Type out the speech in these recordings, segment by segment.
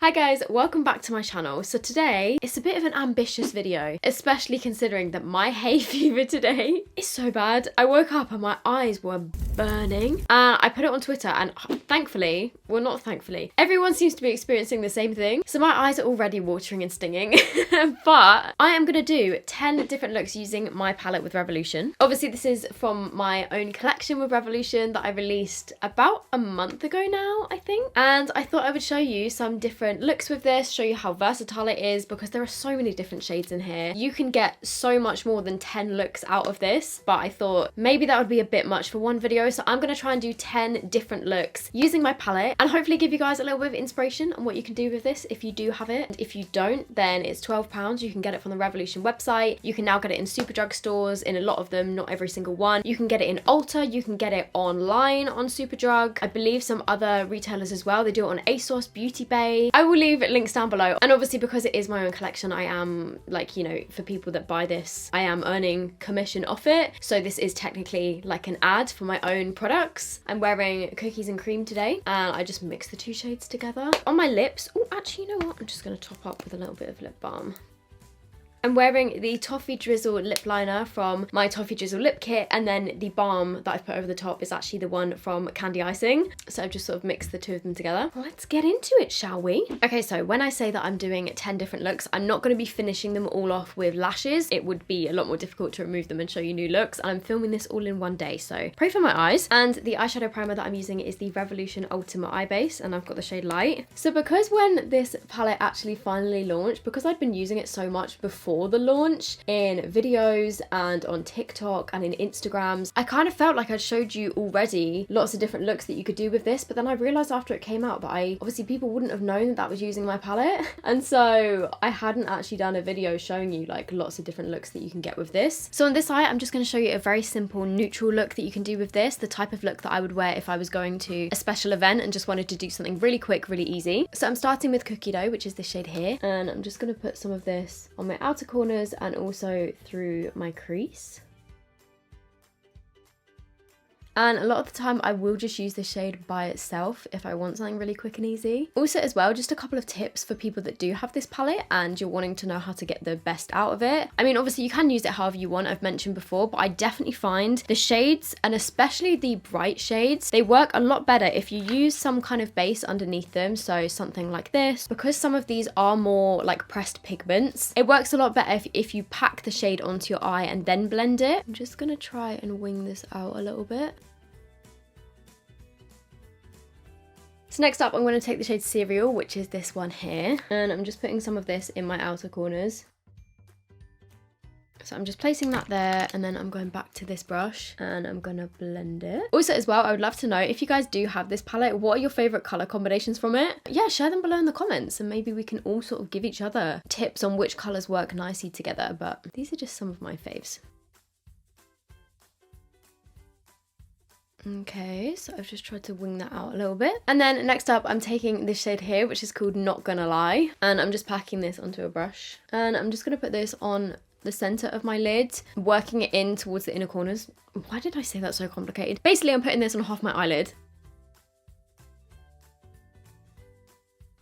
Hi guys, welcome back to my channel. So today, it's a bit of an ambitious video, especially considering that my hay fever today is so bad. I woke up and my eyes were burning. I put it on Twitter and thankfully, well not thankfully, everyone seems to be experiencing the same thing. So my eyes are already watering and stinging. But I am gonna do 10 different looks using my palette with Revolution. Obviously this is from my own collection with Revolution that I released about a month ago now, I think. And I thought I would show you some different looks with this, show you how versatile it is because there are so many different shades in here. You can get so much more than 10 looks out of this, but I thought maybe that would be a bit much for one video. So I'm gonna try and do 10 different looks using my palette and hopefully give you guys a little bit of inspiration on what you can do with this if you do have it. And if you don't, then it's £12. You can get it from the Revolution website. You can now get it in Superdrug stores, in a lot of them, not every single one. You can get it in Ulta, you can get it online on Superdrug. I believe some other retailers as well. They do it on ASOS, Beauty Bay. I will leave links down below. And obviously because it is my own collection, I am like, you know, for people that buy this, I am earning commission off it. So this is technically like an ad for my own products. I'm wearing Cookies and Cream today and I just mixed the two shades together. On my lips, oh, actually, you know what? I'm just gonna top up with a little bit of lip balm. I'm wearing the Toffee Drizzle lip liner from my Toffee Drizzle lip kit, and then the balm that I've put over the top is actually the one from Candy Icing. So I've just sort of mixed the two of them together. Let's get into it, shall we? Okay, so when I say that I'm doing 10 different looks, I'm not going to be finishing them all off with lashes. It would be a lot more difficult to remove them and show you new looks, and I'm filming this all in one day, so pray for my eyes. And the eyeshadow primer that I'm using is the Revolution Ultimate Eye Base, and I've got the shade Light. So because when this palette actually finally launched, because I'd been using it so much before the launch in videos and on TikTok and in Instagrams, I kind of felt like I'd showed you already lots of different looks that you could do with this, but then I realized after it came out that obviously people wouldn't have known that I was using my palette, and so I hadn't actually done a video showing you like lots of different looks that you can get with this. So on this eye, I'm just going to show you a very simple neutral look that you can do with this, the type of look that I would wear if I was going to a special event and just wanted to do something really quick, really easy. So I'm starting with Cookie Dough, which is this shade here, and I'm just going to put some of this on my outer corners and also through my crease. And a lot of the time I will just use this shade by itself if I want something really quick and easy. Also as well, just a couple of tips for people that do have this palette and you're wanting to know how to get the best out of it. I mean, obviously you can use it however you want, I've mentioned before, but I definitely find the shades, and especially the bright shades, they work a lot better if you use some kind of base underneath them. So something like this, because some of these are more like pressed pigments, it works a lot better if you pack the shade onto your eye and then blend it. I'm just gonna try and wing this out a little bit. So next up, I'm going to take the shade Cereal, which is this one here, and I'm just putting some of this in my outer corners. So I'm just placing that there, and then I'm going back to this brush and I'm going to blend it. Also as well, I would love to know if you guys do have this palette, what are your favourite colour combinations from it? Yeah, share them below in the comments and maybe we can all sort of give each other tips on which colours work nicely together, but these are just some of my faves. Okay, so I've just tried to wing that out a little bit. And then next up, I'm taking this shade here, which is called Not Gonna Lie. And I'm just packing this onto a brush. And I'm just gonna put this on the center of my lid, working it in towards the inner corners. Why did I say that so complicated? Basically, I'm putting this on half my eyelid.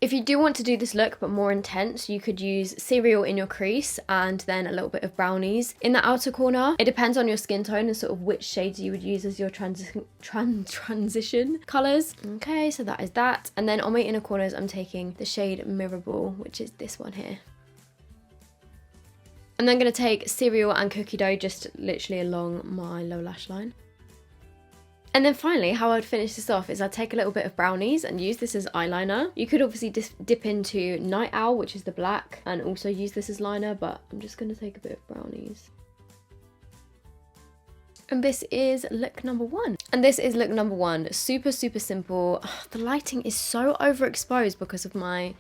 If you do want to do this look but more intense, you could use Cereal in your crease and then a little bit of Brownies in the outer corner. It depends on your skin tone and sort of which shades you would use as your transition colours. Okay, so that is that. And then on my inner corners, I'm taking the shade Mirror Ball, which is this one here. I'm then going to take Cereal and Cookie Dough just literally along my lower lash line. And then finally, how I'd finish this off is I'd take a little bit of Brownies and use this as eyeliner. You could obviously dip into Night Owl, which is the black, and also use this as liner, but I'm just going to take a bit of Brownies. And this is look number one. And this is look number one. Super, super simple. Ugh, the lighting is so overexposed because of the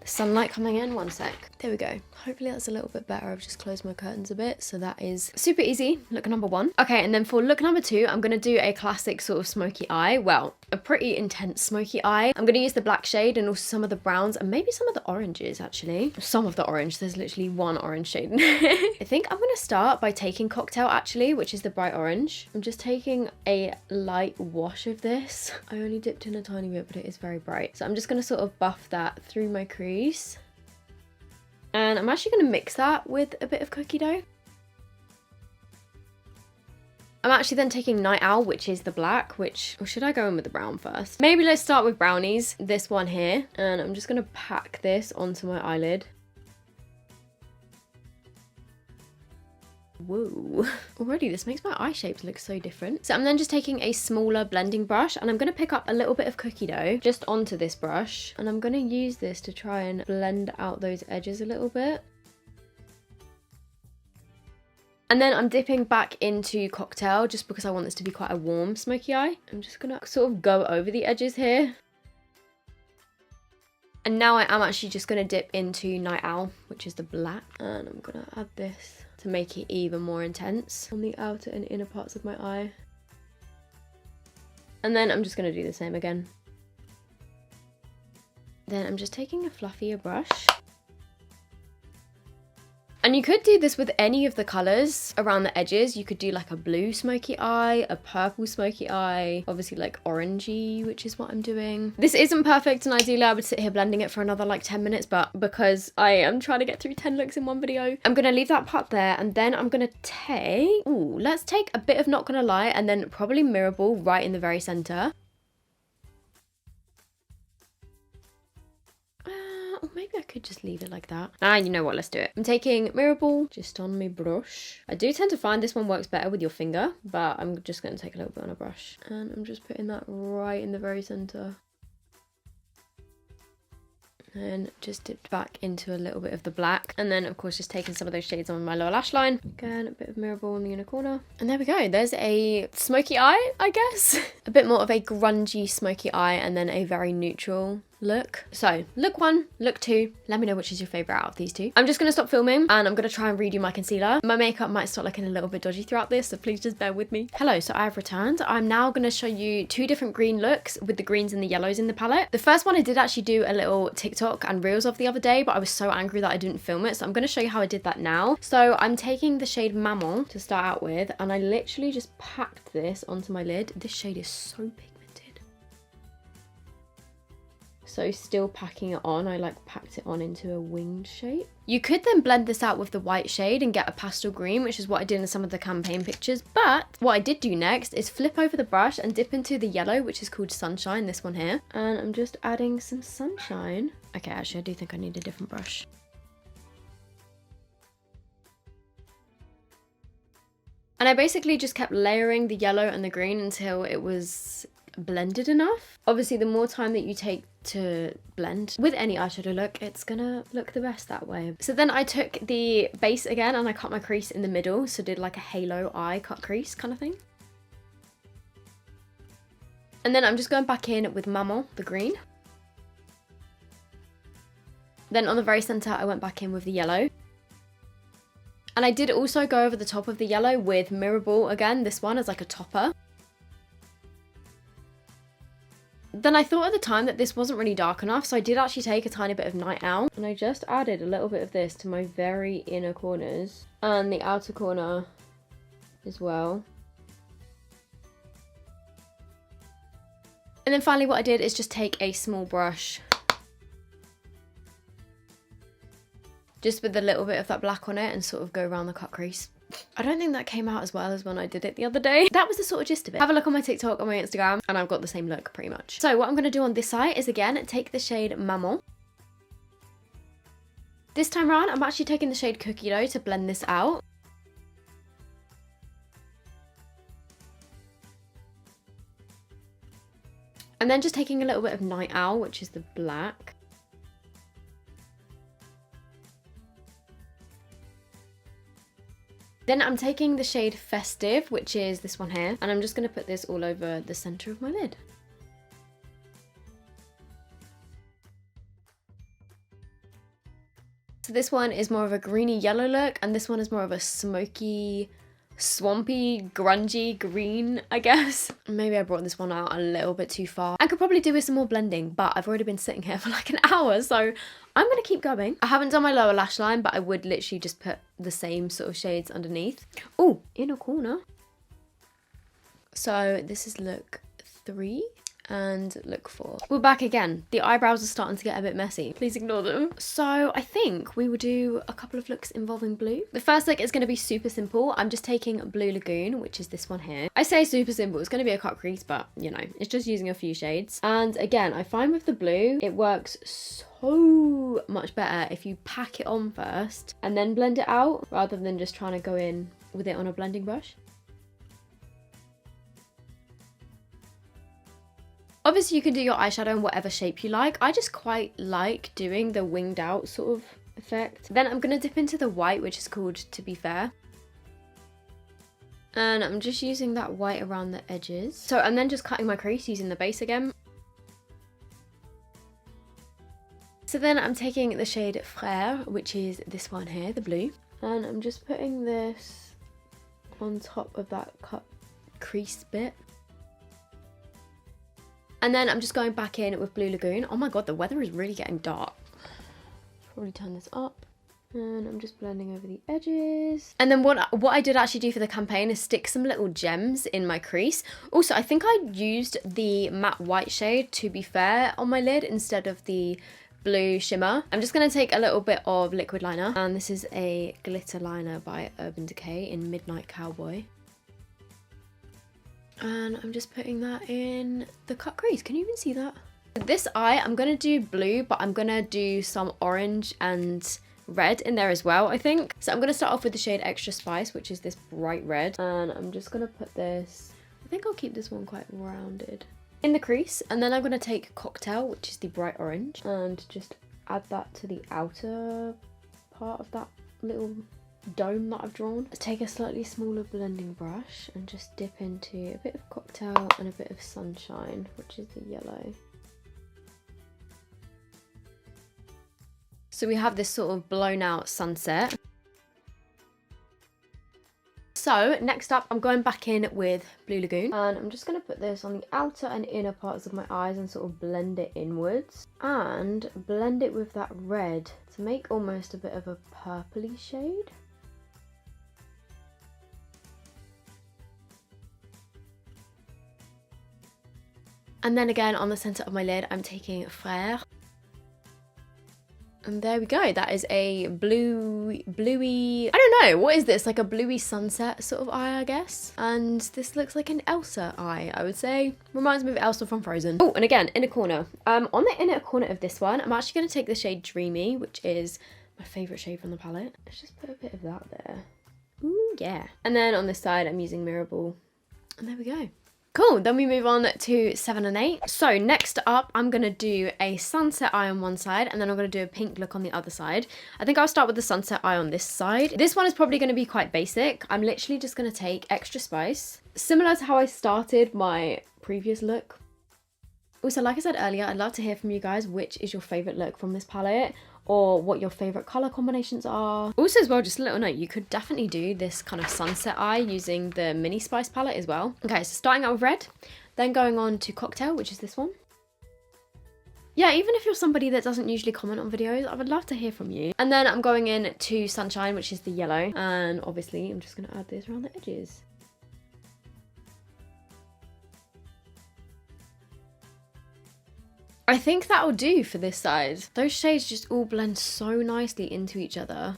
sunlight coming in. One sec. There we go. Hopefully that's a little bit better. I've just closed my curtains a bit. So that is super easy. Look number one. Okay, and then for look number two, I'm going to do a classic sort of smoky eye. Well, a pretty intense smoky eye. I'm going to use the black shade and also some of the browns and maybe some of the oranges actually. Some of the orange. There's literally one orange shade in there. I think I'm going to start by taking Cocktail actually, which is the bright orange. I'm just taking a light wash of this. I only dipped in a tiny bit, but it is very bright. So I'm just going to sort of buff that through my crease crease. And I'm actually going to mix that with a bit of cookie dough. I'm actually then taking Night Owl, which is the black, or should I go in with the brown first? Maybe let's start with brownies, this one here. And I'm just going to pack this onto my eyelid. Whoa. Already this makes my eye shapes look so different. So I'm then just taking a smaller blending brush and I'm going to pick up a little bit of cookie dough just onto this brush. And I'm going to use this to try and blend out those edges a little bit. And then I'm dipping back into Cocktail just because I want this to be quite a warm smoky eye. I'm just going to sort of go over the edges here. And now I am actually just going to dip into Night Owl, which is the black. And I'm going to add this to make it even more intense on the outer and inner parts of my eye. And then I'm just going to do the same again. Then I'm just taking a fluffier brush. And you could do this with any of the colours around the edges. You could do like a blue smoky eye, a purple smoky eye, obviously like orangey, which is what I'm doing. This isn't perfect and ideally I would sit here blending it for another like 10 minutes, but because I am trying to get through 10 looks in one video, I'm going to leave that part there and then I'm going to take, let's take a bit of Not Gonna Lie and then probably Mirror Ball right in the very centre. Or maybe I could just leave it like that. You know what, let's do it. I'm taking Mirror Ball just on my brush. I do tend to find this one works better with your finger, but I'm just going to take a little bit on a brush. And I'm just putting that right in the very centre. And just dipped back into a little bit of the black. And then, of course, just taking some of those shades on my lower lash line. Again, a bit of Mirror Ball in the inner corner. And there we go. There's a smoky eye, I guess. A bit more of a grungy smoky eye and then a very neutral look. So look 1, look 2, let me know which is your favorite out of these two. I'm just gonna stop filming and I'm gonna try and redo my concealer. My makeup might start looking a little bit dodgy throughout this, so please just bear with me. Hello, so I have returned. I'm now gonna show you 2 different green looks with the greens and the yellows in the palette. The first one I did actually do a little TikTok and reels of the other day, but I was so angry that I didn't film it, so I'm gonna show you how I did that now. So I'm taking the shade Mammal to start out with and I literally just packed this onto my lid. This shade is so pigmented. So still packing it on, I like packed it on into a winged shape. You could then blend this out with the white shade and get a pastel green, which is what I did in some of the campaign pictures. But what I did do next is flip over the brush and dip into the yellow, which is called Sunshine, this one here. And I'm just adding some sunshine. Okay, actually I do think I need a different brush. And I basically just kept layering the yellow and the green until it was blended enough. Obviously, the more time that you take to blend with any eyeshadow look, it's gonna look the best that way. So then I took the base again and I cut my crease in the middle, so did like a halo eye cut crease kind of thing. And then I'm just going back in with Mammal, the green. Then on the very centre, I went back in with the yellow. And I did also go over the top of the yellow with Mirror Ball again, this one as like a topper. Then I thought at the time that this wasn't really dark enough, so I did actually take a tiny bit of Night Owl and I just added a little bit of this to my very inner corners and the outer corner as well. And then finally what I did is just take a small brush just with a little bit of that black on it and sort of go around the cut crease. I don't think that came out as well as when I did it the other day. That was the sort of gist of it. Have a look on my TikTok, on my Instagram, and I've got the same look pretty much. So what I'm going to do on this side is again take the shade Mammal. This time around I'm actually taking the shade Cookie Dough to blend this out. And then just taking a little bit of Night Owl, which is the black. Then I'm taking the shade Festive, which is this one here, and I'm just going to put this all over the centre of my lid. So this one is more of a greeny yellow look, and this one is more of a smoky, swampy, grungy green, I guess. Maybe I brought this one out a little bit too far. I could probably do with some more blending, but I've already been sitting here for like an hour, so I'm gonna keep going. I haven't done my lower lash line, but I would literally just put the same sort of shades underneath. Oh, inner corner. So this is look 3. and look for. We're back again. The eyebrows are starting to get a bit messy. Please ignore them. So I think we will do a couple of looks involving blue. The first look is going to be super simple. I'm just taking Blue Lagoon, which is this one here. I say super simple. It's going to be a cut crease, but you know, it's just using a few shades. And again, I find with the blue, it works so much better if you pack it on first and then blend it out rather than just trying to go in with it on a blending brush. Obviously you can do your eyeshadow in whatever shape you like. I just quite like doing the winged out sort of effect. Then I'm going to dip into the white, which is called To Be Fair. And I'm just using that white around the edges. So I'm then just cutting my crease using the base again. So then I'm taking the shade Frère, which is this one here, the blue. And I'm just putting this on top of that cut crease bit. And then I'm just going back in with Blue Lagoon. Oh my god, the weather is really getting dark. Probably turn this up. And I'm just blending over the edges. And then what I did actually do for the campaign is stick some little gems in my crease. Also, I think I used the matte white shade, To Be Fair, on my lid instead of the blue shimmer. I'm just going to take a little bit of liquid liner. And this is a glitter liner by Urban Decay in Midnight Cowboy. And I'm just putting that in the cut crease. Can you even see that? This eye, I'm going to do blue, but I'm going to do some orange and red in there as well, I think. So I'm going to start off with the shade Extra Spice, which is this bright red. And I'm just going to put this, I think I'll keep this one quite rounded, in the crease. And then I'm going to take Cocktail, which is the bright orange, and just add that to the outer part of that little dome that I've drawn. Take a slightly smaller blending brush and just dip into a bit of Cocktail and a bit of Sunshine, which is the yellow. So we have this sort of blown out sunset. So next up, I'm going back in with Blue Lagoon, and I'm just going to put this on the outer and inner parts of my eyes and sort of blend it inwards and blend it with that red to make almost a bit of a purpley shade. And then again on the centre of my lid, I'm taking Frère. And there we go. That is a bluey, I don't know, what is this? Like a bluey sunset sort of eye, I guess. And this looks like an Elsa eye, I would say. Reminds me of Elsa from Frozen. Oh, and again, inner corner. On the inner corner of this one, I'm actually going to take the shade Dreamy, which is my favourite shade from the palette. Let's just put a bit of that there. Ooh, yeah. And then on this side, I'm using Mirror Ball. And there we go. Cool, then we move on to 7 and 8. So next up, I'm going to do a sunset eye on one side, and then I'm going to do a pink look on the other side. I think I'll start with the sunset eye on this side. This one is probably going to be quite basic. I'm literally just going to take Extra Spice, similar to how I started my previous look. Also, like I said earlier, I'd love to hear from you guys which is your favourite look from this palette, or what your favourite colour combinations are. Also as well, just a little note, you could definitely do this kind of sunset eye using the Mini Spice palette as well. Okay, so starting out with red, then going on to Cocktail, which is this one. Yeah, even if you're somebody that doesn't usually comment on videos, I would love to hear from you. And then I'm going in to Sunshine, which is the yellow. And obviously, I'm just going to add this around the edges. I think that'll do for this side. Those shades just all blend so nicely into each other.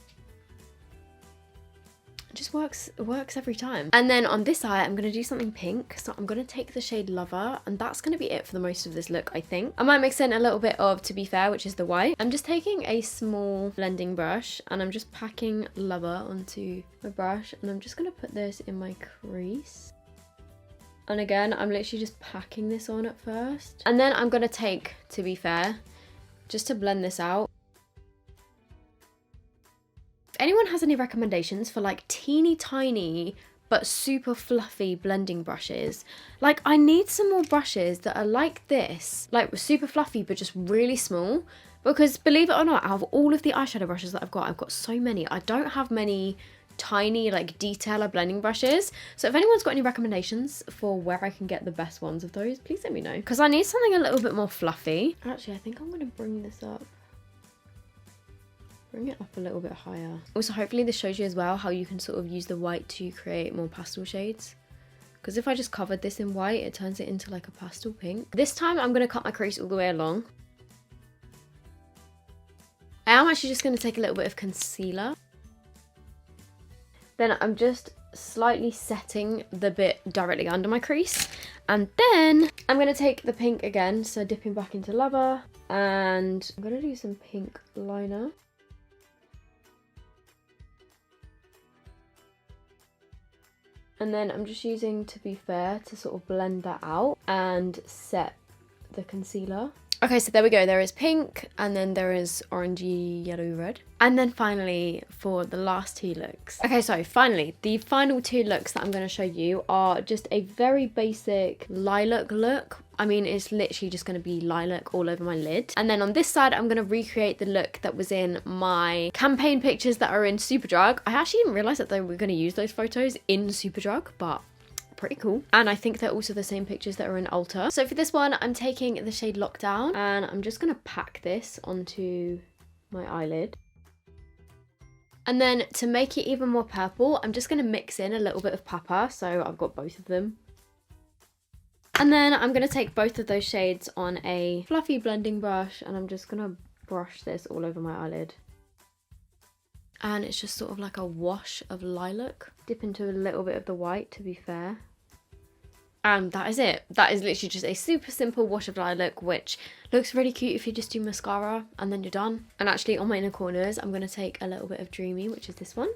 It just works every time. And then on this eye, I'm going to do something pink. So I'm going to take the shade Lover, and that's going to be it for the most of this look, I think. I might mix in a little bit of To Be Fair, which is the white. I'm just taking a small blending brush, and I'm just packing Lover onto my brush, and I'm just going to put this in my crease. And again, I'm literally just packing this on at first. And then I'm going to take To Be Fair, just to blend this out. If anyone has any recommendations for like teeny tiny but super fluffy blending brushes, like I need some more brushes that are like this, like super fluffy but just really small. Because believe it or not, out of all of the eyeshadow brushes that I've got so many. I don't have many tiny like detailer blending brushes, so if anyone's got any recommendations for where I can get the best ones of those, please let me know, because I need something a little bit more fluffy. Actually, I think I'm going to bring this up, bring it up a little bit higher. Also, hopefully this shows you as well how you can sort of use the white to create more pastel shades, because if I just covered this in white, it turns it into like a pastel pink. This time I'm going to cut my crease all the way along. I am actually just going to take a little bit of concealer. Then I'm just slightly setting the bit directly under my crease. And then I'm going to take the pink again, so dipping back into Lover. And I'm going to do some pink liner. And then I'm just using To Be Fair to sort of blend that out and set the concealer. Okay, so there we go. There is pink, and then there is orangey, yellow, red. And then finally, for the last two looks. Okay, so finally, the final two looks that I'm going to show you are just a very basic lilac look. I mean, it's literally just going to be lilac all over my lid. And then on this side, I'm going to recreate the look that was in my campaign pictures that are in Superdrug. I actually didn't realise that they were going to use those photos in Superdrug, but pretty cool. And I think they're also the same pictures that are in Ulta. So for this one, I'm taking the shade Lockdown, and I'm just going to pack this onto my eyelid. And then to make it even more purple, I'm just going to mix in a little bit of Papa, so I've got both of them. And then I'm going to take both of those shades on a fluffy blending brush, and I'm just going to brush this all over my eyelid. And it's just sort of like a wash of lilac. Dip into a little bit of the white, To Be Fair. And that is it. That is literally just a super simple wash of lilac, which looks really cute if you just do mascara and then you're done. And actually on my inner corners, I'm going to take a little bit of Dreamy, which is this one.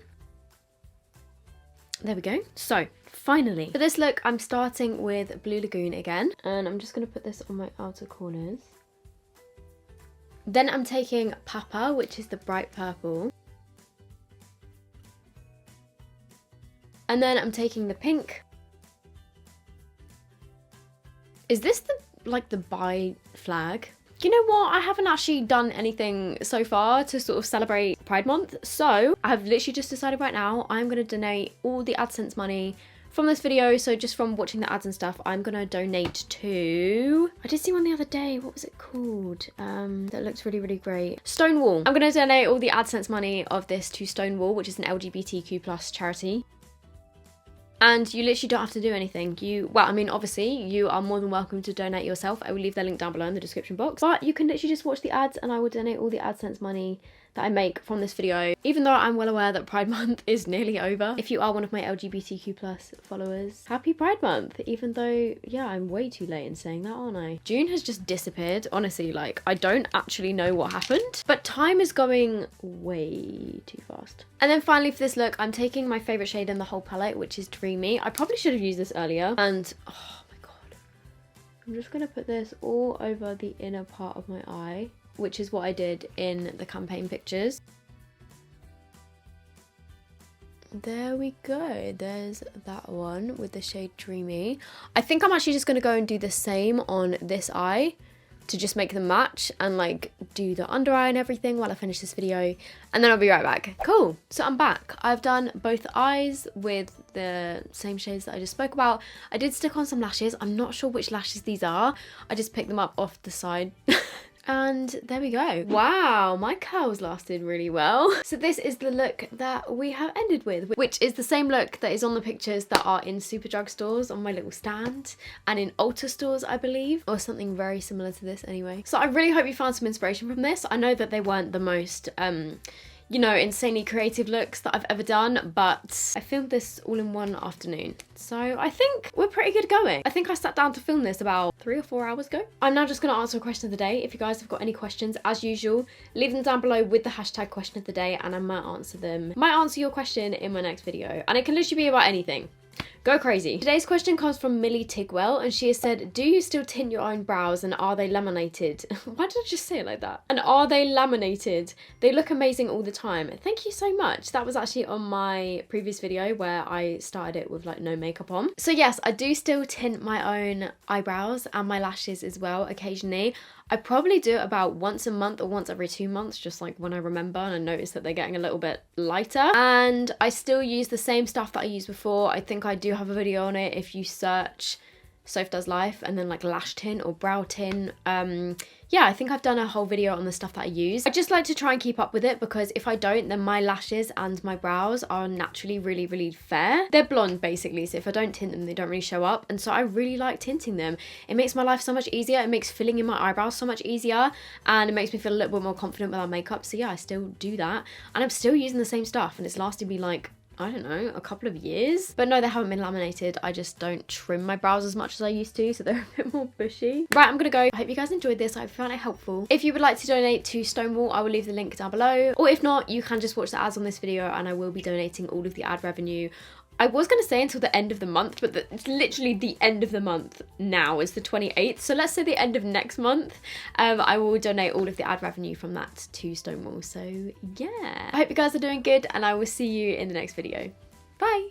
There we go. So finally, for this look, I'm starting with Blue Lagoon again. And I'm just going to put this on my outer corners. Then I'm taking Papa, which is the bright purple. And then I'm taking the pink. Is this the bi flag? You know what? I haven't actually done anything so far to sort of celebrate Pride Month. So I've literally just decided right now I'm going to donate all the AdSense money from this video. So just from watching the ads and stuff, I'm going to donate to... I did see one the other day. What was it called? That looks really, really great. Stonewall. I'm going to donate all the AdSense money of this to Stonewall, which is an LGBTQ+ charity. And you literally don't have to do anything. Well, I mean, obviously, you are more than welcome to donate yourself. I will leave their link down below in the description box. But you can literally just watch the ads and I will donate all the AdSense money that I make from this video. Even though I'm well aware that Pride Month is nearly over. If you are one of my LGBTQ+ followers, happy Pride Month. Even though, yeah, I'm way too late in saying that, aren't I? June has just disappeared. Honestly, like, I don't actually know what happened. But time is going way too fast. And then finally for this look, I'm taking my favourite shade in the whole palette, which is Dreamy. I probably should have used this earlier. And, oh my god. I'm just going to put this all over the inner part of my eye, which is what I did in the campaign pictures. There we go. There's that one with the shade Dreamy. I think I'm actually just going to go and do the same on this eye to just make them match and like do the under eye and everything while I finish this video, and then I'll be right back. Cool, so I'm back. I've done both eyes with the same shades that I just spoke about. I did stick on some lashes. I'm not sure which lashes these are. I just picked them up off the side. And there we go. Wow, my curls lasted really well. So this is the look that we have ended with, which is the same look that is on the pictures that are in Superdrug stores on my little stand and in Ulta stores, I believe, or something very similar to this anyway. So I really hope you found some inspiration from this. I know that they weren't the most, you know, insanely creative looks that I've ever done, but I filmed this all in one afternoon. So I think we're pretty good going. I think I sat down to film this about 3 or 4 hours ago. I'm now just going to answer a question of the day. If you guys have got any questions, as usual, leave them down below with the hashtag question of the day and I might answer them. Might answer your question in my next video. And it can literally be about anything. Go crazy. Today's question comes from Millie Tigwell and she has said, do you still tint your own brows and are they laminated? Why did I just say it like that? And are they laminated? They look amazing all the time. Thank you so much. That was actually on my previous video where I started it with like no makeup on. So yes, I do still tint my own eyebrows and my lashes as well occasionally. I probably do it about once a month or once every 2 months, just like when I remember and I notice that they're getting a little bit lighter. And I still use the same stuff that I used before. I think I do have a video on it. If you search Soph Does Life, and then like lash tint or brow tint. Yeah, I think I've done a whole video on the stuff that I use. I just like to try and keep up with it, because if I don't, then my lashes and my brows are naturally really fair. They're blonde basically, so if I don't tint them, they don't really show up, and so I really like tinting them. It makes my life so much easier. It makes filling in my eyebrows so much easier, and it makes me feel a little bit more confident without makeup. So yeah, I still do that, and I'm still using the same stuff, and it's lasted me like, I don't know, a couple of years. But no, they haven't been laminated. I just don't trim my brows as much as I used to, so they're a bit more bushy. Right, I'm gonna go. I hope you guys enjoyed this. I hope you found it helpful. If you would like to donate to Stonewall, I will leave the link down below. Or if not, you can just watch the ads on this video, and I will be donating all of the ad revenue. I was going to say until the end of the month, but it's literally the end of the month now. It's the 28th. So let's say the end of next month. I will donate all of the ad revenue from that to Stonewall. So yeah. I hope you guys are doing good, and I will see you in the next video. Bye.